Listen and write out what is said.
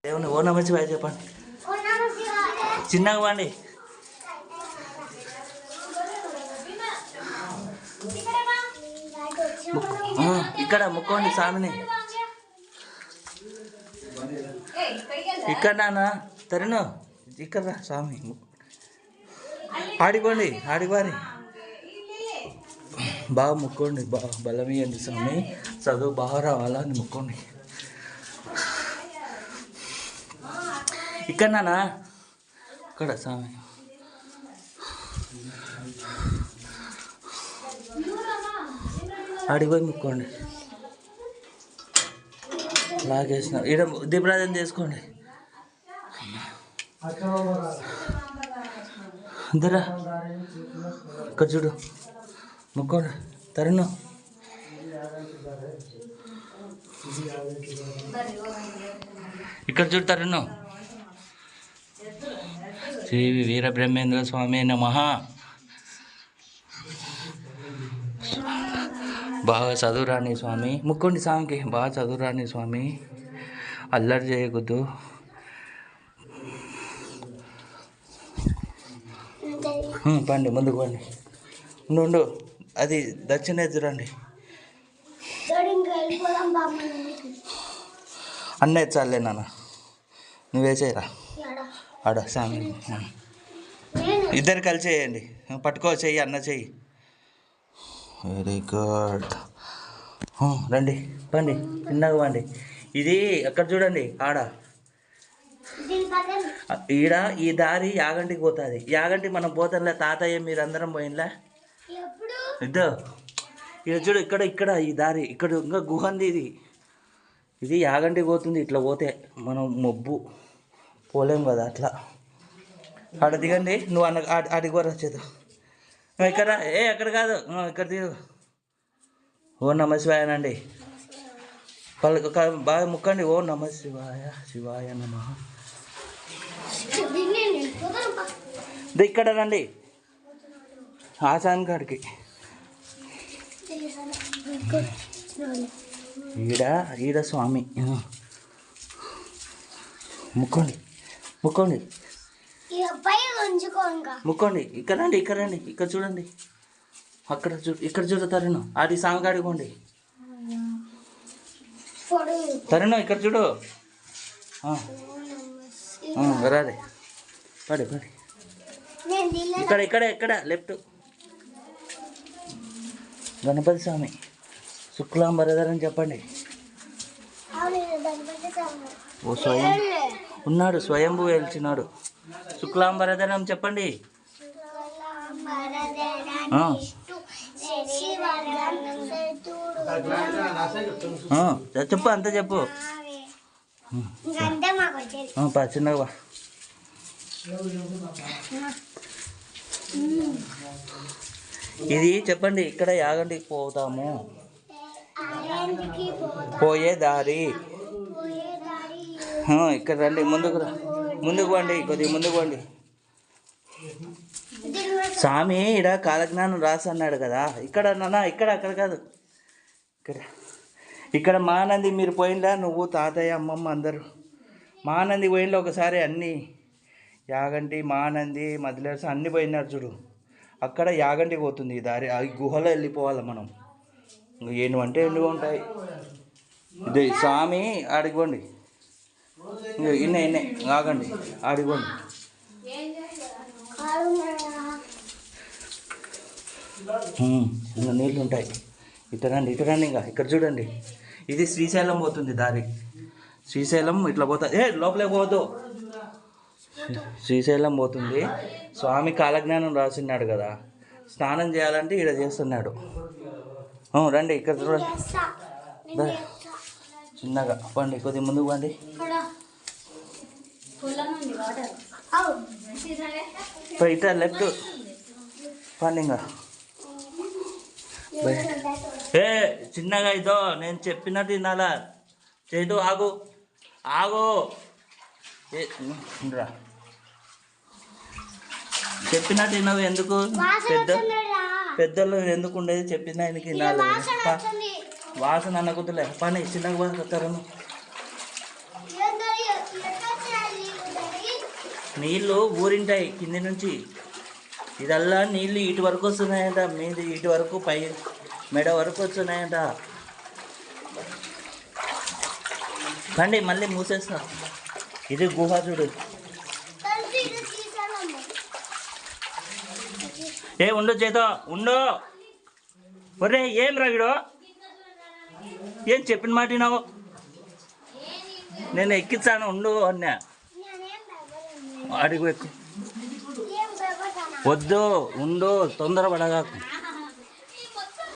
దేవుని ఓ నమ శివాయ చెప్పండి. చిన్నగా వండి. ఇక్కడ ముక్కోండి స్వామిని. ఇక్కడ నాన్న తరుణు ఇక్కడ స్వామి ఆడిపోండి ఆడిపోని బాగా ముక్కోండి. బాగా బలం ఇవ్వండి స్వామి, చదువు బాగా రావాలా అని ముక్కోండి. ఇక్కడ నాన్న ఇక్కడ స్వామి ఆడిపోయి ముక్కోండి. లాగేసిన ఇక్కడ దీపరాజన చేసుకోండి. అందరా ఇక్కడ చూడు ముక్కోండి. తరుణు ఇక్కడ చూడు తరుణు. శ్రీ వీరబ్రహ్మేంద్ర స్వామి నమః. బాగా చదువురాని స్వామి ముక్కోండి. స్వామికి బాగా చదువురాని స్వామి, అల్లరి చేయకూడదు. పండి ముందుకు పండి. ఉండు అది దక్షిణ ఎదురండి. అన్న ఎచ్చాలే నాన్న, నువ్వు వేసేయరా ఆడ స్వామి. ఇద్దరు కలిసి చేయండి. పట్టుకో చెయ్యి, అన్న చెయ్యి. Very good. రండి పండి చిన్నగా పండి. ఇది ఎక్కడ చూడండి ఆడ ఈడ ఈ దారి యాగంటికి పోతుంది. యాగంటి మనం పోతాంలే తాతయ్య మీరందరం పోయినలే. ఇద్దరు ఇక్కడ చూడు, ఇక్కడ ఇక్కడ ఈ దారి ఇక్కడ ఇంకా గుహంది. ఇది యాగంటికి పోతుంది. ఇట్లా పోతే మనం మొబ్బు పోలేం కదా అట్లా. ఆడ దిగండి. నువ్వు అన్న అడిగోరా చేదు ఇక్కడ. ఎక్కడ కాదు ఇక్కడ దిగు. ఓ నమ శివాయనండి. బాగా ముక్కండి. ఓ నమ శివాయ శివాయ నమ. ఇక్కడ రండి ఆశాన్ కాడికి. ఈడ స్వామి ముక్కోండి ముక్కోండి ముక్కోండి. ఇక్కడ రండి ఇక్కడ రండి. ఇక్కడ చూడండి అక్కడ ఇక్కడ చూడ తరుణం. అది సాంగ్ ఆడుకోండి తరుణం. ఇక్కడ చూడు రాదే పడి పడి. ఇక్కడ ఇక్కడ ఎక్కడ లెఫ్ట్. గణపతి స్వామి శుక్లాంబరధరం చెప్పండి. ఓ స్వయం ఉన్నాడు, స్వయంభూ వెలిచినాడు. శుక్లాంబరధరం చెప్పండి. చెప్పు అంత చెప్పు. చిన్నగా ఇది చెప్పండి. ఇక్కడ యాగంటికి పోతాము, పోయే దారి. ఇక్కడ రండి ముందుకు ముందుకు పండి, కొద్దిగా ముందుకు పండి. స్వామి ఇక్కడ కాలజ్ఞానం రాసి అన్నాడు కదా. ఇక్కడ నాన్న ఇక్కడ అక్కడ కాదు ఇక్కడ. ఇక్కడ మహానంది మీరు పోయిందా, నువ్వు తాతయ్య అమ్మమ్మ అందరూ మహానంది పోయిందా ఒకసారి. అన్నీ యాగంటి మహానంది మదిలేసి అన్నీ పోయినారు చూడు. అక్కడ యాగంటికి పోతుంది ఈ దారి. ఆ గుహలో వెళ్ళిపోవాలి మనం. ఎన్ని అంటే ఎన్ని ఉంటాయి. ఇది స్వామి ఆడిపోండి. ఇన్నే ఇన్నే ఆగండి ఆడిపోండి. ఇంకా నీళ్ళు ఉంటాయి. ఇటరండి ఇటరండి. ఇంకా ఇక్కడ చూడండి. ఇది శ్రీశైలం పోతుంది దారి. శ్రీశైలం ఇట్లా పోతుంది. లోపలే పోవద్దు. శ్రీశైలం పోతుంది. స్వామి కాలజ్ఞానం రాసిన్నాడు కదా. స్నానం చేయాలంటే ఇక్కడ చేస్తున్నాడు. రండి ఇక్కడ చూడండి. చిన్నగా పండి, కొద్దిగా ముందుకు పండి. ఇట లెఫ్ట్ పండి. ఇంకా చిన్నగా ఇదో నేను చెప్పినట్టు తినాలా. చేదు ఆగు ఆగు. చెప్పినట్టు తినవు ఎందుకు? పెద్దలు ఎందుకు ఉండేది చెప్పిన ఆయనకి తినాలి. వాసన అనకుతులే పని చిన్నగా తరను. నీళ్ళు ఊరింటాయి కింది నుంచి. ఇదల్లా నీళ్ళు ఇటు వరకు వస్తున్నాయంట, మీది ఇటు వరకు పై మెడ వరకు వస్తున్నాయంట. కండి మళ్ళీ మూసేస్తా. ఇది గుహ చూడు. ఏ ఉండు చేతో ఉండు. ఒరే ఏం రావిడో, ఏం చెప్పిన మాట వినావు? నేను ఎక్కించాను ఉండు అన్నా. అడిగి వద్దు ఉండు, తొందరపడగా.